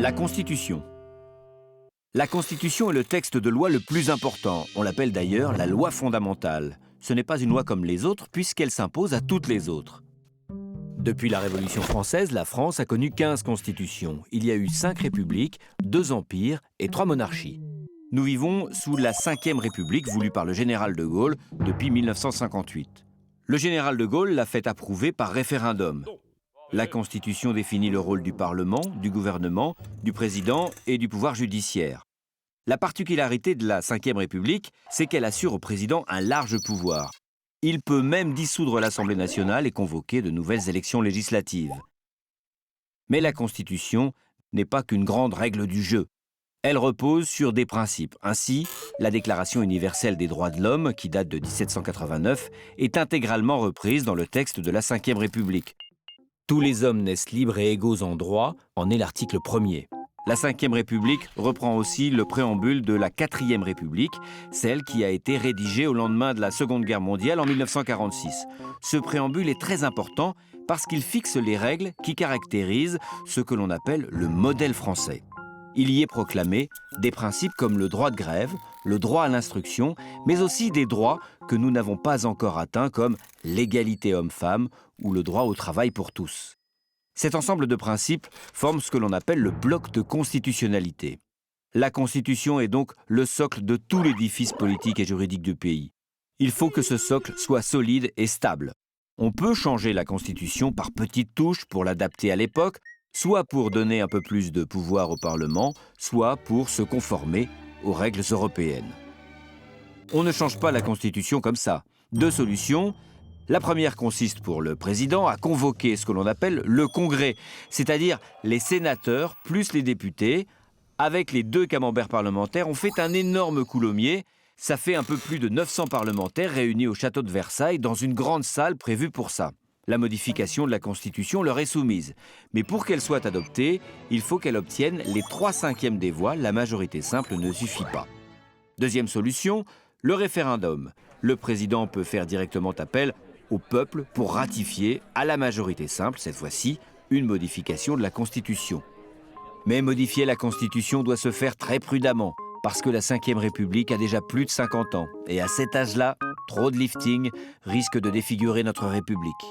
La Constitution. La Constitution est le texte de loi le plus important. On l'appelle d'ailleurs la loi fondamentale. Ce n'est pas une loi comme les autres puisqu'elle s'impose à toutes les autres. Depuis la Révolution française, la France a connu 15 constitutions. Il y a eu 5 républiques, 2 empires et 3 monarchies. Nous vivons sous la 5e République voulue par le général de Gaulle depuis 1958. Le général de Gaulle l'a fait approuver par référendum. La Constitution définit le rôle du Parlement, du gouvernement, du président et du pouvoir judiciaire. La particularité de la 5e République, c'est qu'elle assure au président un large pouvoir. Il peut même dissoudre l'Assemblée nationale et convoquer de nouvelles élections législatives. Mais la Constitution n'est pas qu'une grande règle du jeu. Elle repose sur des principes. Ainsi, la Déclaration universelle des droits de l'homme, qui date de 1789, est intégralement reprise dans le texte de la 5e République. Tous les hommes naissent libres et égaux en droit, en est l'article 1er. La 5e République reprend aussi le préambule de la 4e République, celle qui a été rédigée au lendemain de la Seconde Guerre mondiale en 1946. Ce préambule est très important parce qu'il fixe les règles qui caractérisent ce que l'on appelle le modèle français. Il y est proclamé des principes comme le droit de grève, le droit à l'instruction, mais aussi des droits que nous n'avons pas encore atteints comme l'égalité homme-femme ou le droit au travail pour tous. Cet ensemble de principes forme ce que l'on appelle le bloc de constitutionnalité. La Constitution est donc le socle de tout l'édifice politique et juridique du pays. Il faut que ce socle soit solide et stable. On peut changer la Constitution par petites touches pour l'adapter à l'époque, soit pour donner un peu plus de pouvoir au Parlement, soit pour se conformer aux règles européennes. On ne change pas la Constitution comme ça. 2 solutions. La première consiste pour le président à convoquer ce que l'on appelle le Congrès, c'est-à-dire les sénateurs plus les députés. Avec les 2 camemberts parlementaires, on fait un énorme coulommiers. Ça fait un peu plus de 900 parlementaires réunis au château de Versailles dans une grande salle prévue pour ça. La modification de la Constitution leur est soumise. Mais pour qu'elle soit adoptée, il faut qu'elle obtienne les 3/5 des voix. La majorité simple ne suffit pas. Deuxième solution, le référendum. Le président peut faire directement appel au peuple pour ratifier, à la majorité simple, cette fois-ci, une modification de la Constitution. Mais modifier la Constitution doit se faire très prudemment, parce que la 5e République a déjà plus de 50 ans. Et à cet âge-là, trop de lifting risque de défigurer notre République.